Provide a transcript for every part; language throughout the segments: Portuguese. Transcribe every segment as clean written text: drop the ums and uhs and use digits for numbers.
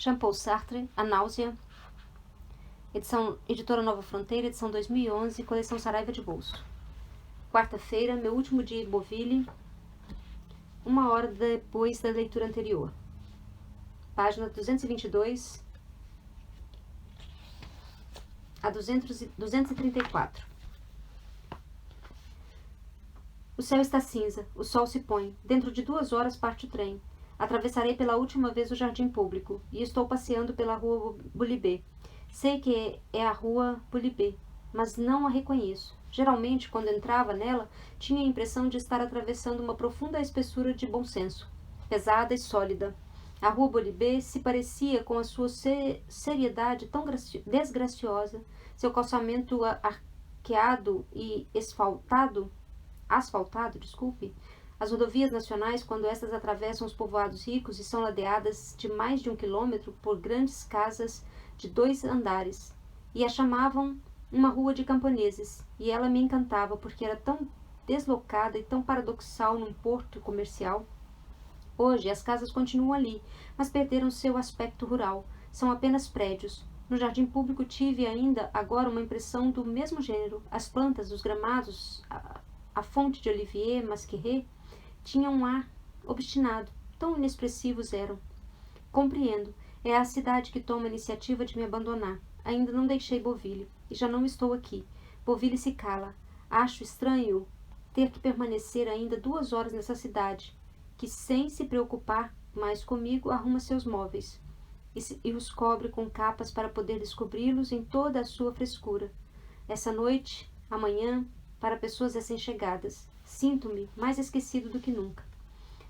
Jean-Paul Sartre, A Náusea, edição Editora Nova Fronteira, edição 2011, coleção Saraiva de Bolso. Quarta-feira, meu último dia em Boville, 1 hora depois da leitura anterior. Página 222 a 234. O céu está cinza, o sol se põe. Dentro de 2 horas parte o trem. Atravessarei pela última vez o jardim público e estou passeando pela rua Bulibé. Sei que é a rua Bulibé, mas não a reconheço. Geralmente, quando entrava nela, tinha a impressão de estar atravessando uma profunda espessura de bom senso, pesada e sólida. A rua Bulibé se parecia com a sua seriedade tão desgraciosa, seu calçamento arqueado e asfaltado, as rodovias nacionais, quando estas atravessam os povoados ricos e são ladeadas de mais de 1 quilômetro por grandes casas de 2 andares, e a chamavam uma rua de camponeses, e ela me encantava porque era tão deslocada e tão paradoxal num porto comercial. Hoje as casas continuam ali, mas perderam seu aspecto rural, são apenas prédios. No jardim público tive ainda agora uma impressão do mesmo gênero. As plantas, os gramados, a fonte de Olivier Masqueret tinham um ar obstinado, tão inexpressivos eram. Compreendo, é a cidade que toma a iniciativa de me abandonar. Ainda não deixei Boville, e já não estou aqui. Boville se cala. Acho estranho ter que permanecer ainda 2 horas nessa cidade, que sem se preocupar mais comigo, arruma seus móveis, e os cobre com capas para poder descobri-los em toda a sua frescura. Essa noite, amanhã, para pessoas recém-chegadas, sinto-me mais esquecido do que nunca.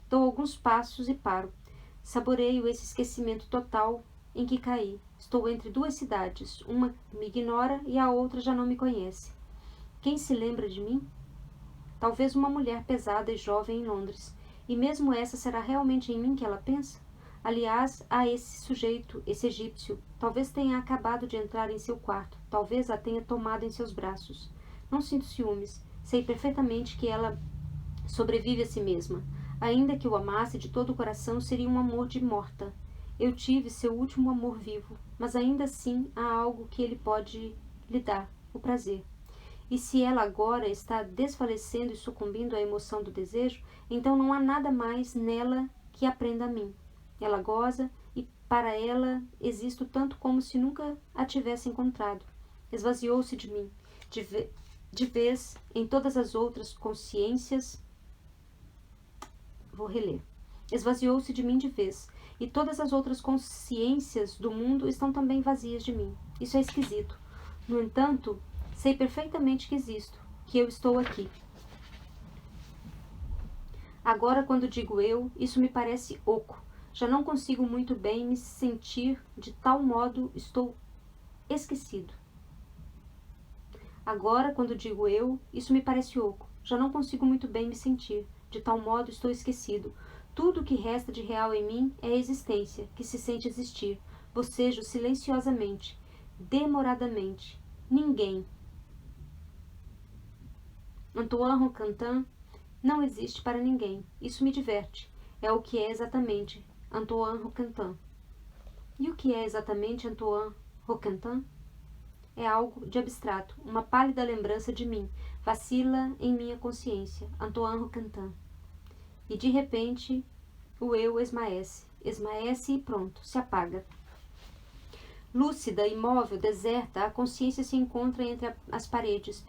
Dou alguns passos e paro. Saboreio esse esquecimento total em que caí. Estou entre 2 cidades. Uma me ignora e a outra já não me conhece. Quem se lembra de mim? Talvez uma mulher pesada e jovem em Londres. E mesmo essa será realmente em mim que ela pensa? Aliás, há esse sujeito, esse egípcio. Talvez tenha acabado de entrar em seu quarto. Talvez a tenha tomado em seus braços. Não sinto ciúmes. Sei perfeitamente que ela sobrevive a si mesma. Ainda que o amasse de todo o coração, seria um amor de morta. Eu tive seu último amor vivo, mas ainda assim há algo que ele pode lhe dar, o prazer. E se ela agora está desfalecendo e sucumbindo à emoção do desejo, então não há nada mais nela que a prenda a mim. Ela goza e para ela existo tanto como se nunca a tivesse encontrado. Esvaziou-se de mim, de vez em todas as outras consciências. Vou reler. Esvaziou-se de mim de vez, e todas as outras consciências do mundo estão também vazias de mim. Isso é esquisito. No entanto, sei perfeitamente que existo, que eu estou aqui. Agora, quando digo eu, isso me parece oco. Já não consigo muito bem me sentir, de tal modo estou esquecido. Agora, quando digo eu, isso me parece oco. Já não consigo muito bem me sentir, de tal modo estou esquecido. Tudo o que resta de real em mim é a existência, que se sente existir. Bocejo silenciosamente, demoradamente. Ninguém. Antoine Roquentin não existe para ninguém. Isso me diverte. É o que é exatamente Antoine Roquentin. E o que é exatamente Antoine Roquentin? É algo de abstrato, uma pálida lembrança de mim, vacila em minha consciência, Antoine Roquentin. E de repente, o eu esmaece e pronto, se apaga. Lúcida, imóvel, deserta, a consciência se encontra entre as paredes,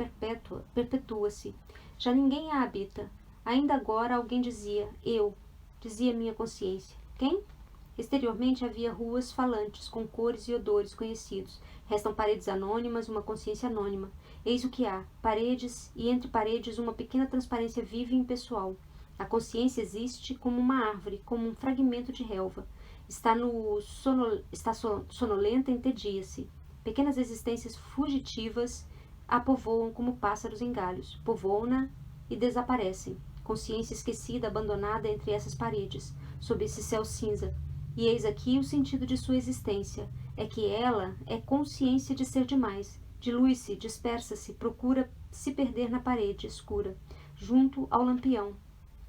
perpetua-se. Já ninguém a habita. Ainda agora alguém dizia, eu, dizia minha consciência. Quem? Exteriormente havia ruas falantes, com cores e odores conhecidos. Restam paredes anônimas, uma consciência anônima. Eis o que há, paredes, e entre paredes uma pequena transparência viva e impessoal. A consciência existe como uma árvore, como um fragmento de relva. Está sonolenta e entedia-se. Pequenas existências fugitivas a povoam como pássaros em galhos. Povoam-na e desaparecem. Consciência esquecida, abandonada entre essas paredes, sob esse céu cinza. E eis aqui o sentido de sua existência. É que ela é consciência de ser demais. Dilui-se, dispersa-se, procura se perder na parede escura, junto ao lampião,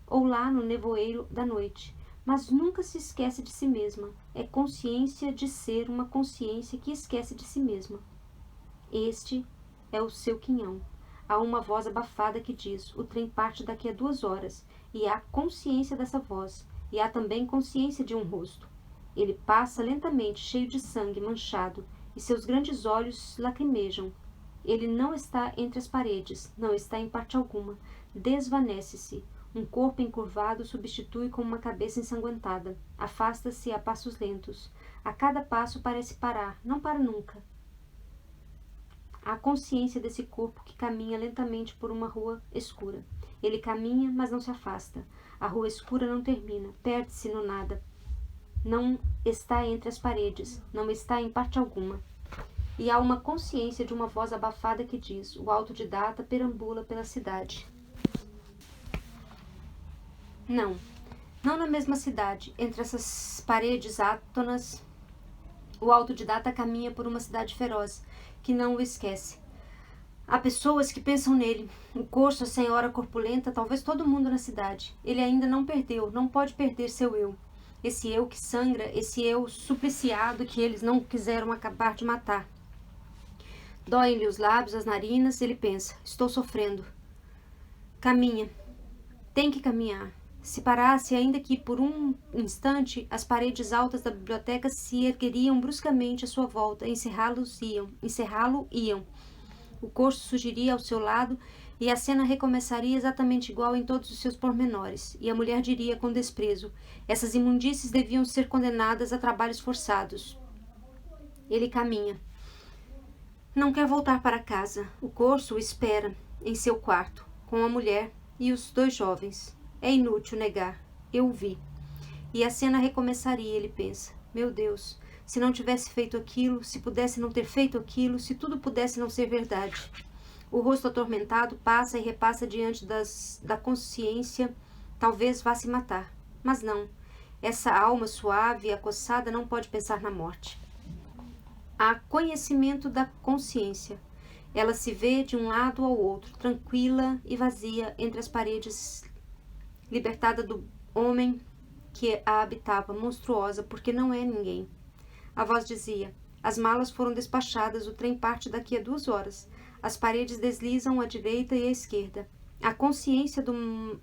ou lá no nevoeiro da noite. Mas nunca se esquece de si mesma. é consciência de ser uma consciência que esquece de si mesma. Este é o seu quinhão. Há uma voz abafada que diz: o trem parte daqui a 2 horas, e há consciência dessa voz, e há também consciência de um rosto. Ele passa lentamente, cheio de sangue, manchado, e seus grandes olhos lacrimejam. Ele não está entre as paredes, não está em parte alguma. Desvanece-se. Um corpo encurvado substitui com uma cabeça ensanguentada. Afasta-se a passos lentos. A cada passo parece parar, não para nunca. Há consciência desse corpo que caminha lentamente por uma rua escura. Ele caminha, mas não se afasta. A rua escura não termina, perde-se no nada. Não está entre as paredes, não está em parte alguma. E há uma consciência de uma voz abafada que diz: o autodidata perambula pela cidade. Não na mesma cidade, entre essas paredes átonas, o autodidata caminha por uma cidade feroz, que não o esquece. Há pessoas que pensam nele, o corso, a senhora corpulenta, talvez todo mundo na cidade. Ele ainda não perdeu, não pode perder seu eu. Esse eu que sangra, esse eu supliciado que eles não quiseram acabar de matar. Doem-lhe os lábios, as narinas, ele pensa: estou sofrendo. Caminha. Tem que caminhar. Se parasse, ainda que por um instante, as paredes altas da biblioteca se ergueriam bruscamente à sua volta, encerrá-lo iam. O corso surgiria ao seu lado e a cena recomeçaria exatamente igual em todos os seus pormenores, e a mulher diria com desprezo: essas imundícies deviam ser condenadas a trabalhos forçados. Ele caminha. Não quer voltar para casa. O corso o espera em seu quarto, com a mulher e os 2 jovens. É inútil negar. Eu o vi. E a cena recomeçaria, ele pensa. Meu Deus, se não tivesse feito aquilo, se pudesse não ter feito aquilo, se tudo pudesse não ser verdade. O rosto atormentado passa e repassa diante da consciência. Talvez vá se matar. Mas não. Essa alma suave e acossada não pode pensar na morte. Há conhecimento da consciência. Ela se vê de um lado ao outro, tranquila e vazia entre as paredes, libertada do homem que a habitava, monstruosa, porque não é ninguém. A voz dizia: as malas foram despachadas, o trem parte daqui a 2 horas. As paredes deslizam à direita e à esquerda. A consciência do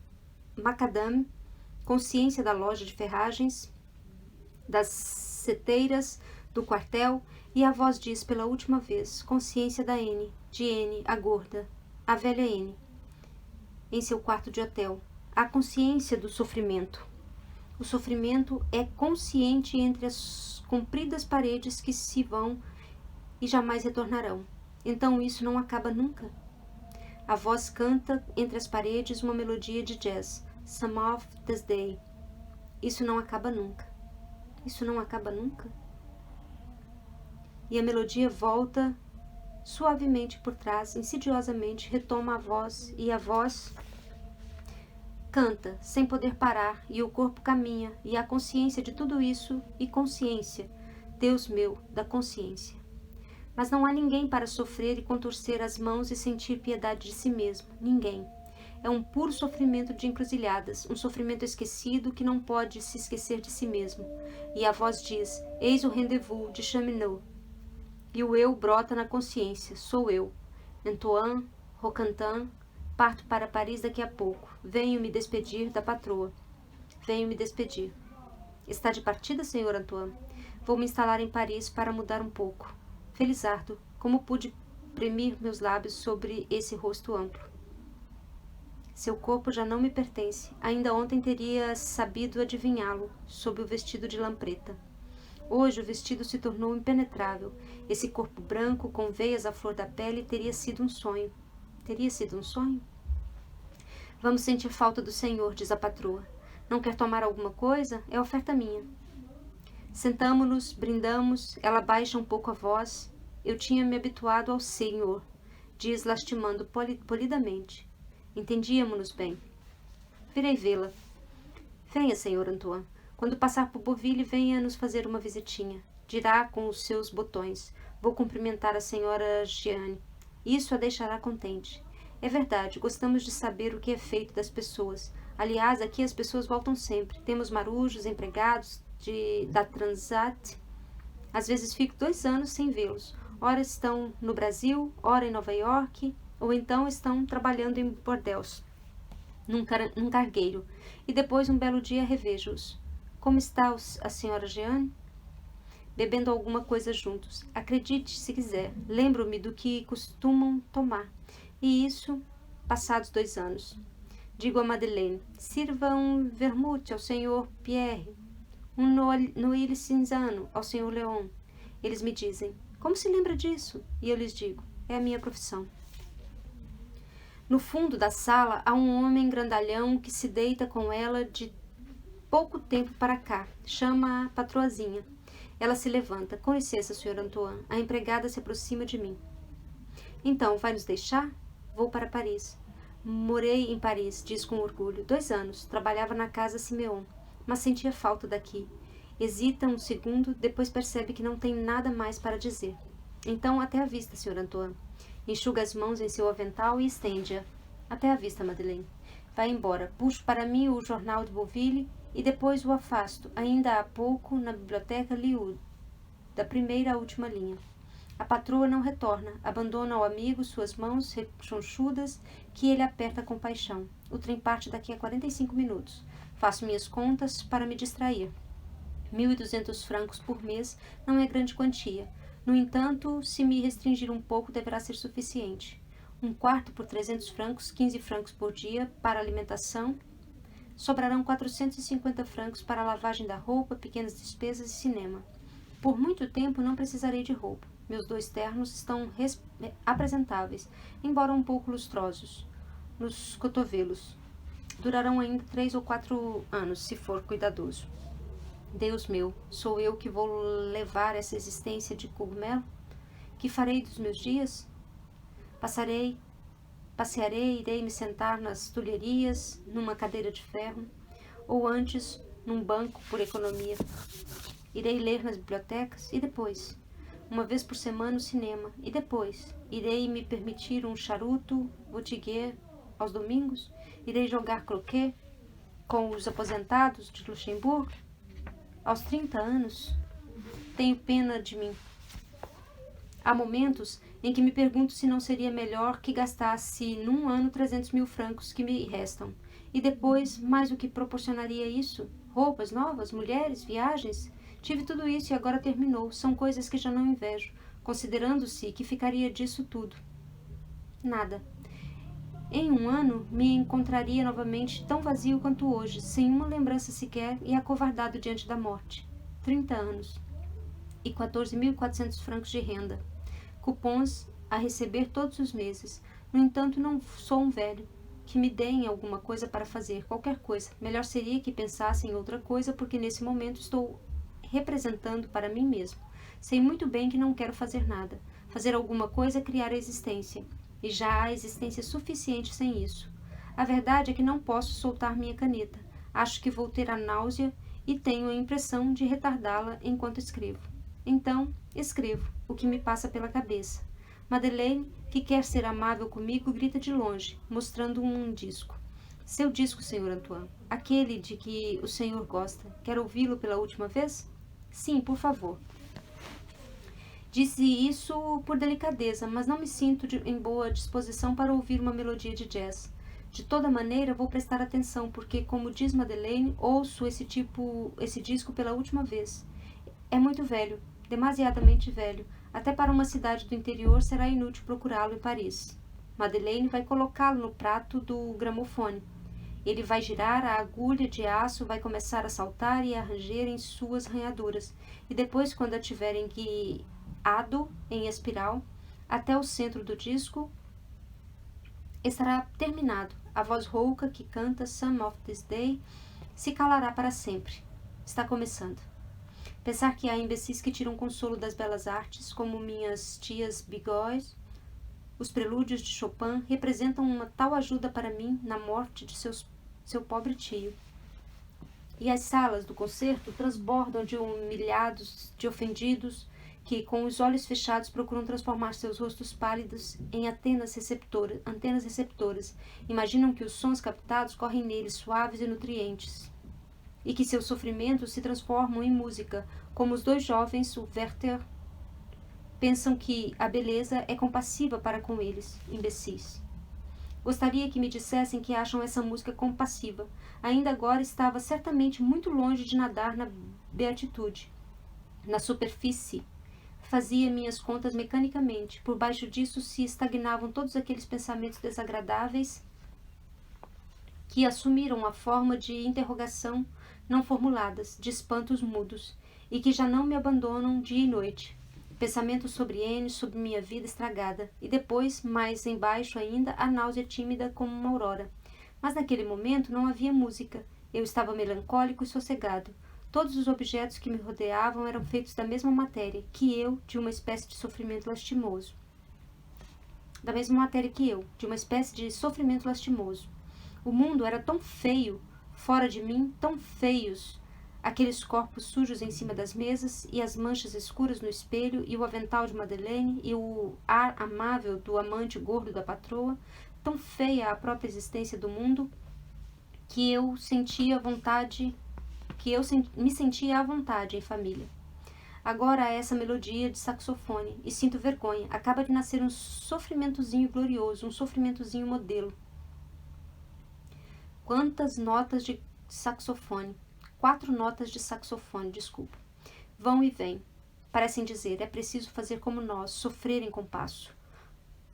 macadame, consciência da loja de ferragens, das seteiras, do quartel, e a voz diz pela última vez: consciência da N, de N, a gorda, a velha N, em seu quarto de hotel. A consciência do sofrimento. O sofrimento é consciente entre as compridas paredes que se vão e jamais retornarão. Então isso não acaba nunca. A voz canta entre as paredes uma melodia de jazz. Some of this day. Isso não acaba nunca. Isso não acaba nunca. E a melodia volta suavemente por trás, insidiosamente, retoma a voz, e a voz canta, sem poder parar, e o corpo caminha, e a consciência de tudo isso, e consciência, Deus meu, da consciência. Mas não há ninguém para sofrer e contorcer as mãos e sentir piedade de si mesmo, ninguém. É um puro sofrimento de encruzilhadas, um sofrimento esquecido que não pode se esquecer de si mesmo. E a voz diz: eis o rendezvous de Chaminot. E o eu brota na consciência, sou eu, Antoine Roquentin. Parto para Paris daqui a pouco. Venho me despedir da patroa. Venho me despedir. Está de partida, senhor Antoine? Vou me instalar em Paris para mudar um pouco. Felizardo, como pude premir meus lábios sobre esse rosto amplo? Seu corpo já não me pertence. Ainda ontem teria sabido adivinhá-lo sob o vestido de lã preta. Hoje o vestido se tornou impenetrável. Esse corpo branco, com veias à flor da pele, teria sido um sonho. Teria sido um sonho? Vamos sentir falta do senhor, diz a patroa. Não quer tomar alguma coisa? É oferta minha. Sentamo-nos, brindamos, ela baixa um pouco a voz. Eu tinha me habituado ao senhor, diz lastimando polidamente. Entendíamos-nos bem. Virei vê-la. Venha, senhor Antoine. Quando passar por Beauville, venha nos fazer uma visitinha. Dirá com os seus botões. Vou cumprimentar a senhora Jeanne. Isso a deixará contente. É verdade, gostamos de saber o que é feito das pessoas. Aliás, aqui as pessoas voltam sempre. Temos marujos, empregados, da Transat. Às vezes fico 2 anos sem vê-los. Ora estão no Brasil, ora em Nova York, ou então estão trabalhando em bordéis, num cargueiro. E depois, um belo dia, revejo-os. Como está a senhora Jeanne? Bebendo alguma coisa juntos. Acredite, se quiser. Lembro-me do que costumam tomar. E isso, passados 2 anos. Digo a Madeleine, sirva um vermute ao senhor Pierre, um noile cinzano ao senhor Leon. Eles me dizem, como se lembra disso? E eu lhes digo, é a minha profissão. No fundo da sala há um homem grandalhão que se deita com ela de pouco tempo para cá. Chama a patroazinha. Ela se levanta. Com licença, Sr. Antoine. A empregada se aproxima de mim. Então, vai nos deixar? Vou para Paris. Morei em Paris, diz com orgulho. 2 anos. Trabalhava na casa Simeon, mas sentia falta daqui. Hesita um segundo, depois percebe que não tem nada mais para dizer. Então, até a vista, Sr. Antoine. Enxuga as mãos em seu avental e estende-a. Até a vista, Madeleine. Vai embora. Puxo para mim o jornal de Beauville e depois o afasto. Ainda há pouco, na biblioteca, li-o, da primeira à última linha. A patroa não retorna. Abandona ao amigo suas mãos rechonchudas que ele aperta com paixão. O trem parte daqui a 45 minutos. Faço minhas contas para me distrair. 1.200 francos por mês não é grande quantia. No entanto, se me restringir um pouco, deverá ser suficiente. 1/4 por 300 francos, 15 francos por dia para alimentação. Sobrarão 450 francos para a lavagem da roupa, pequenas despesas e cinema. Por muito tempo não precisarei de roupa. Meus 2 ternos estão apresentáveis, embora um pouco lustrosos, nos cotovelos. Durarão ainda 3 ou 4 anos, se for cuidadoso. Deus meu, sou eu que vou levar essa existência de cogumelo? Que farei dos meus dias? Passearei, irei me sentar nas tulherias, numa cadeira de ferro, ou antes, num banco por economia. Irei ler nas bibliotecas e depois, uma vez por semana, o cinema. E depois, irei me permitir um charuto botiguer aos domingos. Irei jogar croquet com os aposentados de Luxemburgo. Aos 30 anos, tenho pena de mim. Há momentos em que me pergunto se não seria melhor que gastasse num ano 300.000 francos que me restam. E depois, mais o que proporcionaria isso? Roupas novas, mulheres, viagens? Tive tudo isso e agora terminou. São coisas que já não invejo, considerando-se que ficaria disso tudo. Nada. Em 1 ano, me encontraria novamente tão vazio quanto hoje, sem uma lembrança sequer e acovardado diante da morte. 30 anos. E 14.400 francos de renda. Cupons a receber todos os meses. No entanto, não sou um velho. Que me deem alguma coisa para fazer, qualquer coisa. Melhor seria que pensasse em outra coisa, porque nesse momento estou representando para mim mesmo. Sei muito bem que não quero fazer nada. Fazer alguma coisa é criar a existência. E já há existência suficiente sem isso. A verdade é que não posso soltar minha caneta. Acho que vou ter a náusea e tenho a impressão de retardá-la enquanto escrevo. Então, escrevo o que me passa pela cabeça. Madeleine, que quer ser amável comigo, grita de longe, mostrando um disco. Seu disco, Sr. Antoine. Aquele de que o senhor gosta. Quer ouvi-lo pela última vez? Sim, por favor. Disse isso por delicadeza, mas não me sinto em boa disposição para ouvir uma melodia de jazz. De toda maneira, vou prestar atenção, porque, como diz Madeleine, ouço esse disco pela última vez. É muito velho, demasiadamente velho. Até para uma cidade do interior será inútil procurá-lo em Paris. Madeleine vai colocá-lo no prato do gramofone. Ele vai girar, a agulha de aço vai começar a saltar e a ranger em suas ranhaduras. E depois, quando a tiverem guiado em espiral até o centro do disco, estará terminado. A voz rouca que canta Some of This Day se calará para sempre. Está começando. Pensar que há imbecis que tiram consolo das belas artes, como minhas tias Bigois, os prelúdios de Chopin, representam uma tal ajuda para mim na morte de seu pobre tio. E as salas do concerto transbordam de humilhados, de ofendidos, que, com os olhos fechados, procuram transformar seus rostos pálidos em antenas receptoras. Imaginam que os sons captados correm neles, suaves e nutrientes. e que seus sofrimentos se transformam em música, como os dois jovens, o Werther, pensam que a beleza é compassiva para com eles, imbecis. Gostaria que me dissessem que acham essa música compassiva. Ainda agora estava certamente muito longe de nadar na beatitude. Na superfície, fazia minhas contas mecanicamente. Por baixo disso se estagnavam todos aqueles pensamentos desagradáveis que assumiram a forma de interrogação não formuladas, de espantos mudos, e que já não me abandonam dia e noite. Pensamentos sobre N, sobre minha vida estragada, e depois, mais embaixo ainda, a náusea tímida como uma aurora. Mas naquele momento não havia música. Eu estava melancólico e sossegado. Todos os objetos que me rodeavam eram feitos da mesma matéria que eu, de uma espécie de sofrimento lastimoso. Da mesma matéria que eu, de uma espécie de sofrimento lastimoso. O mundo era tão feio, fora de mim, tão feios, aqueles corpos sujos em cima das mesas, e as manchas escuras no espelho, e o avental de Madeleine, e o ar amável do amante gordo da patroa, tão feia a própria existência do mundo, que eu sentia vontade, me sentia à vontade em família. Agora há essa melodia de saxofone, e sinto vergonha. Acaba de nascer um sofrimentozinho glorioso, um sofrimentozinho modelo. Quantas notas de saxofone? 4 notas de saxofone, desculpa. Vão e vêm. Parecem dizer, é preciso fazer como nós, sofrer em compasso.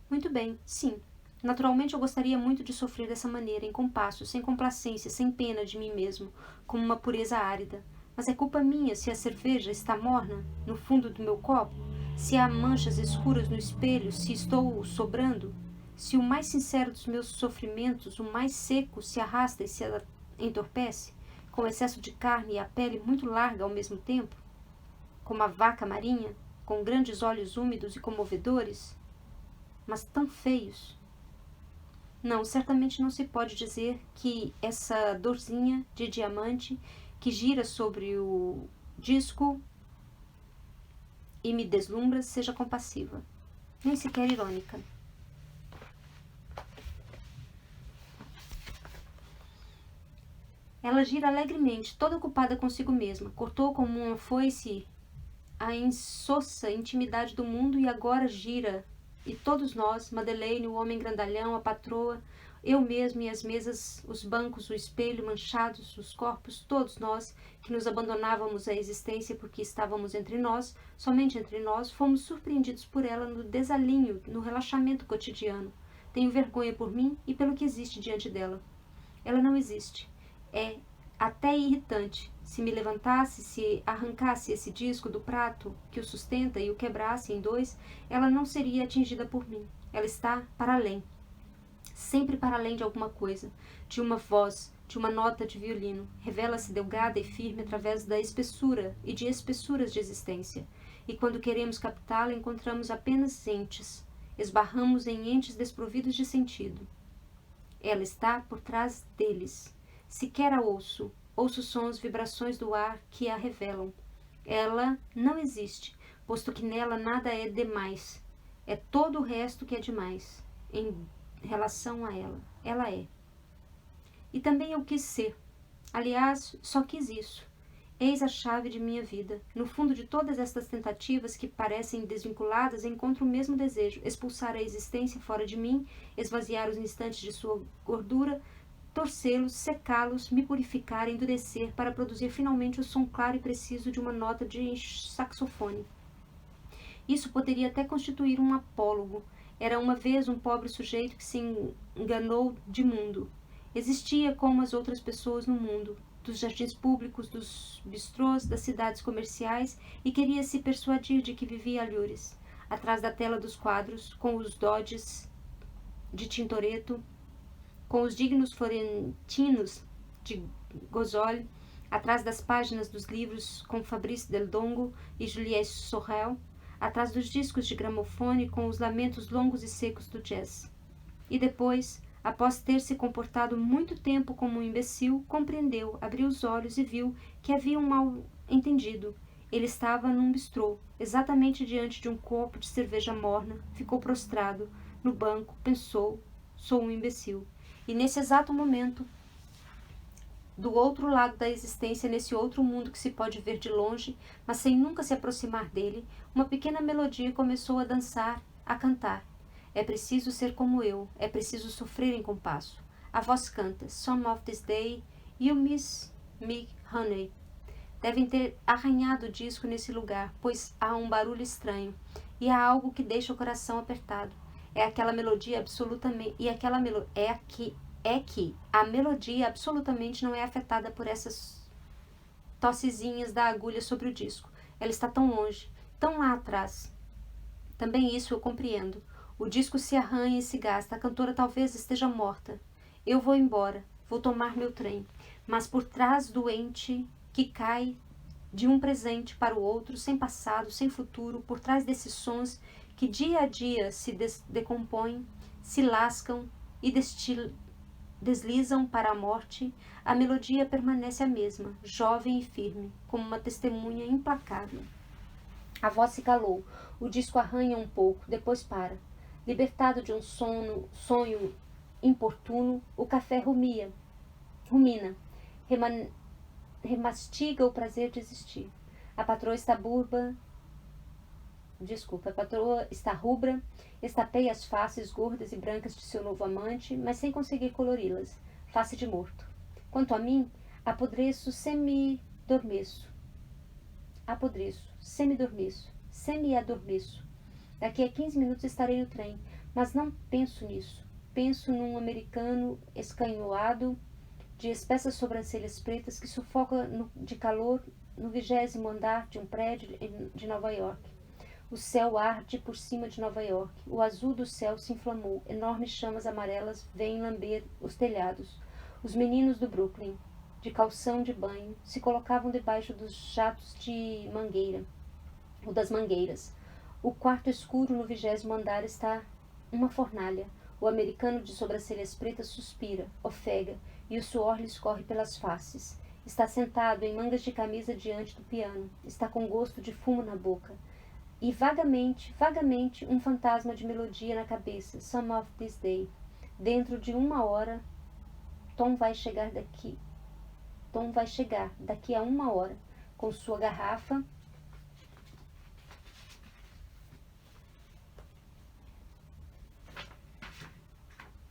Muito bem, sim. Naturalmente eu gostaria muito de sofrer dessa maneira, em compasso, sem complacência, sem pena de mim mesmo, como uma pureza árida. Mas é culpa minha se a cerveja está morna no fundo do meu copo, se há manchas escuras no espelho, se estou sobrando, se o mais sincero dos meus sofrimentos, o mais seco, se arrasta e se entorpece, com excesso de carne e a pele muito larga ao mesmo tempo, como a vaca marinha, com grandes olhos úmidos e comovedores, mas tão feios. Não, certamente não se pode dizer que essa dorzinha de diamante que gira sobre o disco e me deslumbra seja compassiva, nem sequer irônica. Ela gira alegremente, toda ocupada consigo mesma. Cortou como uma foice a insossa intimidade do mundo e agora gira. E todos nós, Madeleine, o homem grandalhão, a patroa, eu mesmo e as mesas, os bancos, o espelho manchados, os corpos, todos nós, que nos abandonávamos à existência porque estávamos entre nós, somente entre nós, fomos surpreendidos por ela no desalinho, no relaxamento cotidiano. Tenho vergonha por mim e pelo que existe diante dela. Ela não existe. É até irritante. Se me levantasse, se arrancasse esse disco do prato que o sustenta e o quebrasse em 2, ela não seria atingida por mim. Ela está para além. Sempre para além de alguma coisa, de uma voz, de uma nota de violino. Revela-se delgada e firme através da espessura e de espessuras de existência. E quando queremos captá-la, encontramos apenas entes. Esbarramos em entes desprovidos de sentido. Ela está por trás deles. Sequer a ouço sons, vibrações do ar que a revelam. Ela não existe, posto que nela nada é demais. É todo o resto que é demais, em relação a ela. Ela é. E também eu quis ser. Aliás, só quis isso. Eis a chave de minha vida. No fundo de todas estas tentativas que parecem desvinculadas, encontro o mesmo desejo: expulsar a existência fora de mim, esvaziar os instantes de sua gordura, torcê-los, secá-los, me purificar, endurecer, para produzir finalmente o som claro e preciso de uma nota de saxofone. Isso poderia até constituir um apólogo. Era uma vez um pobre sujeito que se enganou de mundo. Existia como as outras pessoas no mundo, dos jardins públicos, dos bistrôs, das cidades comerciais, e queria se persuadir de que vivia alhures, atrás da tela dos quadros, com os doges de Tintoretto, com os dignos florentinos de Gozzoli, atrás das páginas dos livros com Fabrice Del Dongo e Juliette Sorel, atrás dos discos de gramofone com os lamentos longos e secos do jazz. E depois, após ter se comportado muito tempo como um imbecil, compreendeu, abriu os olhos e viu que havia um mal-entendido. Ele estava num bistrô, exatamente diante de um copo de cerveja morna, ficou prostrado no banco, pensou, sou um imbecil. E nesse exato momento, do outro lado da existência, nesse outro mundo que se pode ver de longe, mas sem nunca se aproximar dele, uma pequena melodia começou a dançar, a cantar. É preciso ser como eu, é preciso sofrer em compasso. A voz canta, Some of this day, you miss me, honey. Devem ter arranhado o disco nesse lugar, pois há um barulho estranho, e há algo que deixa o coração apertado. É aquela melodia absolutamente... E aquela é que a melodia absolutamente não é afetada por essas tossezinhas da agulha sobre o disco. Ela está tão longe, tão lá atrás. Também isso eu compreendo. O disco se arranha e se gasta. A cantora talvez esteja morta. Eu vou embora. Vou tomar meu trem. Mas por trás do ente que cai de um presente para o outro, sem passado, sem futuro, por trás desses sons que dia a dia se decompõem, se lascam e deslizam para a morte, a melodia permanece a mesma, jovem e firme, como uma testemunha implacável. A voz se calou, o disco arranha um pouco, depois para. Libertado de um sonho importuno, o café rumina, remastiga o prazer de existir. A patroa está rubra, estapeia as faces gordas e brancas de seu novo amante, mas sem conseguir colori-las, face de morto. Quanto a mim, apodreço, semi-adormeço. Daqui a 15 minutos estarei no trem, mas não penso nisso. Penso num americano escanhoado, de espessas sobrancelhas pretas, que sufoca de calor no 20º andar de um prédio de Nova York. O céu arde por cima de Nova York. O azul do céu se inflamou. Enormes chamas amarelas vêm lamber os telhados. Os meninos do Brooklyn, de calção de banho, se colocavam debaixo dos jatos de mangueira, ou das mangueiras. O quarto escuro no 20º andar está uma fornalha. O americano de sobrancelhas pretas suspira, ofega, e o suor lhe escorre pelas faces. Está sentado em mangas de camisa diante do piano. Está com gosto de fumo na boca. E vagamente, um fantasma de melodia na cabeça. Some of this day. Dentro de 1 hora, Tom vai chegar daqui a 1 hora, com sua garrafa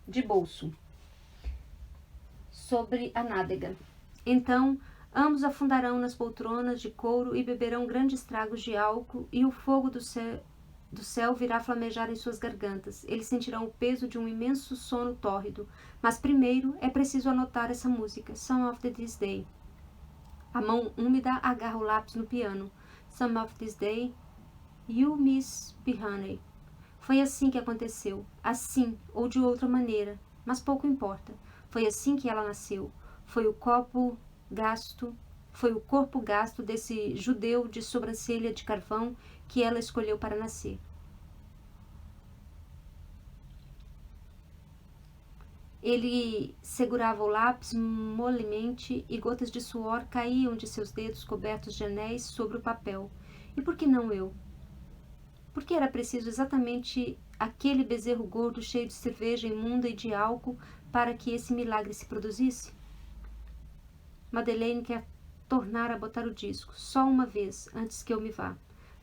de bolso sobre a nádega. Então, ambos afundarão nas poltronas de couro e beberão grandes tragos de álcool, e o fogo do céu virá flamejar em suas gargantas. Eles sentirão o peso de um imenso sono tórrido. Mas primeiro é preciso anotar essa música, Some of this day. A mão úmida agarra o lápis no piano. Some of this day, you miss me, honey. Foi assim que aconteceu. Assim, ou de outra maneira. Mas pouco importa. Foi assim que ela nasceu. Foi o corpo gasto desse judeu de sobrancelha de carvão que ela escolheu para nascer. Ele segurava o lápis molemente e gotas de suor caíam de seus dedos cobertos de anéis sobre o papel. E por que não eu? Por que era preciso exatamente aquele bezerro gordo cheio de cerveja imunda e de álcool para que esse milagre se produzisse? Madeleine quer tornar a botar o disco, só uma vez, antes que eu me vá.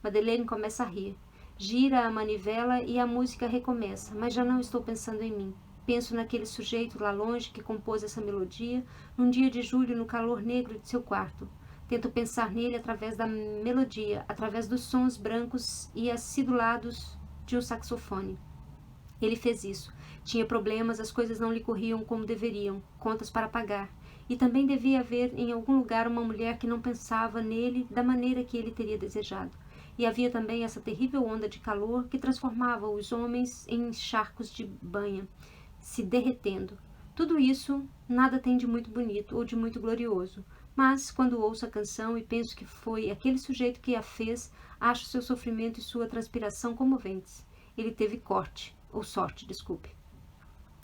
Madeleine começa a rir. Gira a manivela e a música recomeça, mas já não estou pensando em mim. Penso naquele sujeito lá longe que compôs essa melodia, num dia de julho no calor negro de seu quarto. Tento pensar nele através da melodia, através dos sons brancos e acidulados de um saxofone. Ele fez isso. Tinha problemas, as coisas não lhe corriam como deveriam, contas para pagar. E também devia haver em algum lugar uma mulher que não pensava nele da maneira que ele teria desejado. E havia também essa terrível onda de calor que transformava os homens em charcos de banha, se derretendo. Tudo isso nada tem de muito bonito ou de muito glorioso. Mas, quando ouço a canção e penso que foi aquele sujeito que a fez, acho seu sofrimento e sua transpiração comoventes. Ele teve sorte.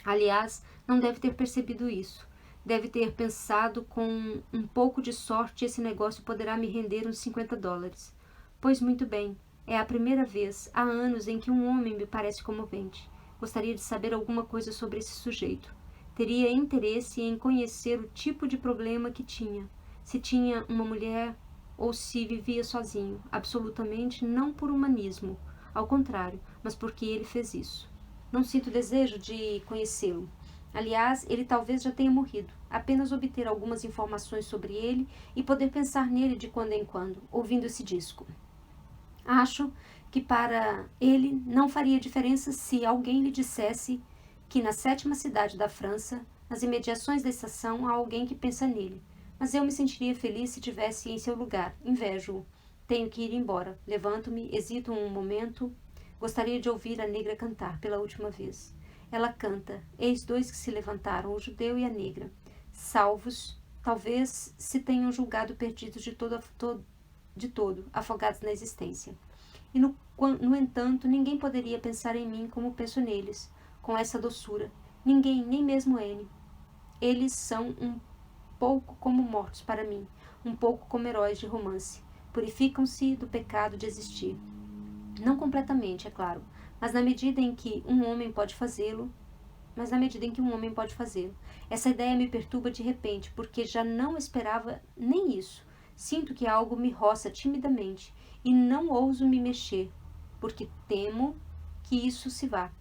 Aliás, não deve ter percebido isso. Deve ter pensado, com um pouco de sorte, esse negócio poderá me render uns $50. Pois muito bem, é a primeira vez, há anos, em que um homem me parece comovente. Gostaria de saber alguma coisa sobre esse sujeito. Teria interesse em conhecer o tipo de problema que tinha, se tinha uma mulher ou se vivia sozinho, absolutamente não por humanismo, ao contrário, mas porque ele fez isso. Não sinto desejo de conhecê-lo. Aliás, ele talvez já tenha morrido. Apenas obter algumas informações sobre ele e poder pensar nele de quando em quando, ouvindo esse disco. Acho que para ele não faria diferença se alguém lhe dissesse que na 7ª cidade da França, nas imediações da estação, há alguém que pensa nele. Mas eu me sentiria feliz se tivesse em seu lugar. Invejo-o. Tenho que ir embora. Levanto-me, hesito um momento. Gostaria de ouvir a negra cantar pela última vez. Ela canta. Eis 2 que se levantaram, o judeu e a negra. Salvos, talvez se tenham julgado perdidos de todo, afogados na existência. E no entanto, ninguém poderia pensar em mim como penso neles, com essa doçura. Ninguém, nem mesmo ele. Eles são um pouco como mortos para mim, um pouco como heróis de romance. Purificam-se do pecado de existir. Não completamente, é claro, mas na medida em que um homem pode fazê-lo. Essa ideia me perturba de repente, porque já não esperava nem isso. Sinto que algo me roça timidamente e não ouso me mexer, porque temo que isso se vá.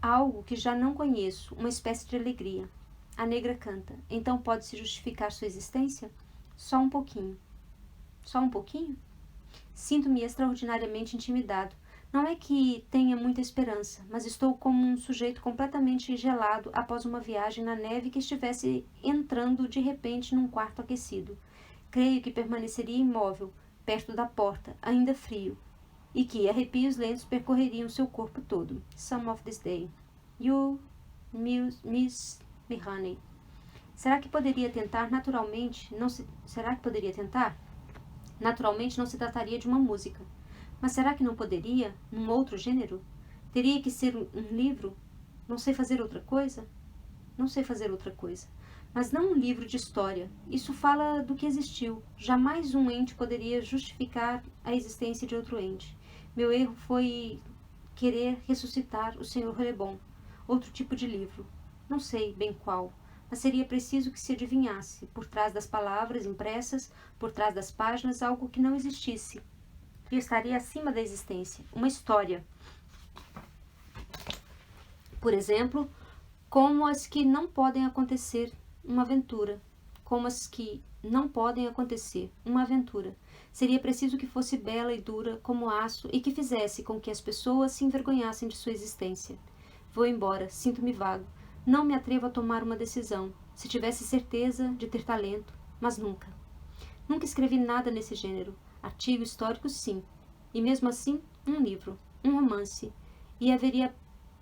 Algo que já não conheço, uma espécie de alegria. A negra canta. Então pode-se justificar sua existência? Só um pouquinho. Só um pouquinho? Sinto-me extraordinariamente intimidado. Não é que tenha muita esperança, mas estou como um sujeito completamente gelado após uma viagem na neve que estivesse entrando de repente num quarto aquecido. Creio que permaneceria imóvel, perto da porta, ainda frio, e que arrepios lentos percorreriam seu corpo todo. Some of this day. You, Miss me, honey. Será que poderia tentar? Naturalmente, não se trataria de uma música. Mas será que não poderia? Num outro gênero? Teria que ser um livro? Não sei fazer outra coisa. Mas não um livro de história. Isso fala do que existiu. Jamais um ente poderia justificar a existência de outro ente. Meu erro foi querer ressuscitar o Sr. Relebon. Outro tipo de livro. Não sei bem qual. Mas seria preciso que se adivinhasse, por trás das palavras impressas, por trás das páginas, algo que não existisse. Que estaria acima da existência. Uma história. Por exemplo, como as que não podem acontecer, uma aventura. Seria preciso que fosse bela e dura como aço e que fizesse com que as pessoas se envergonhassem de sua existência. Vou embora, sinto-me vago. Não me atrevo a tomar uma decisão. Se tivesse certeza de ter talento, mas nunca. Nunca escrevi nada nesse gênero. Artigo histórico, sim. E mesmo assim, um livro, um romance. E haveria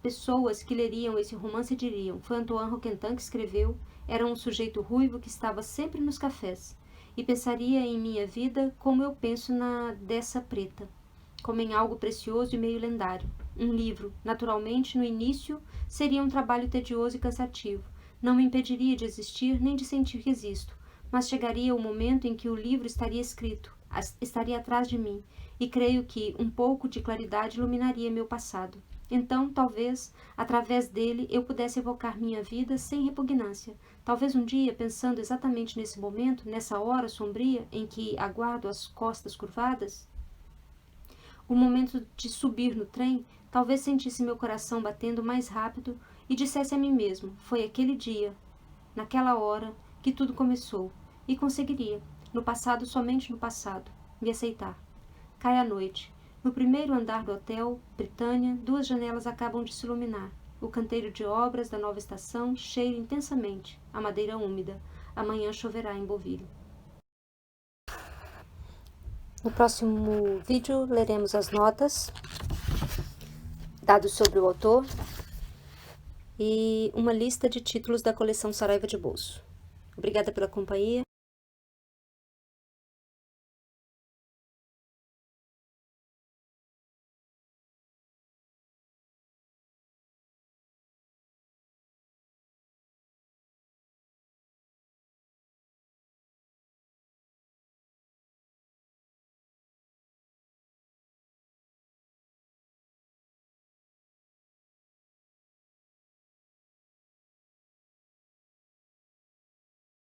pessoas que leriam esse romance e diriam: foi Antoine Roquentin que escreveu, era um sujeito ruivo que estava sempre nos cafés. E pensaria em minha vida como eu penso na dessa preta, como em algo precioso e meio lendário. Um livro, naturalmente, no início, seria um trabalho tedioso e cansativo. Não me impediria de existir nem de sentir que existo, mas chegaria o momento em que o livro estaria escrito, estaria atrás de mim, e creio que um pouco de claridade iluminaria meu passado. Então, talvez, através dele, eu pudesse evocar minha vida sem repugnância. Talvez um dia, pensando exatamente nesse momento, nessa hora sombria em que aguardo as costas curvadas, o momento de subir no trem, talvez sentisse meu coração batendo mais rápido e dissesse a mim mesmo: foi aquele dia, naquela hora, que tudo começou. E conseguiria, no passado, somente no passado, me aceitar. Cai a noite. No primeiro andar do hotel, Britânia, 2 janelas acabam de se iluminar. O canteiro de obras da nova estação cheira intensamente a madeira úmida. Amanhã choverá em Beauville. No próximo vídeo, leremos as notas, dados sobre o autor e uma lista de títulos da coleção Saraiva de Bolso. Obrigada pela companhia.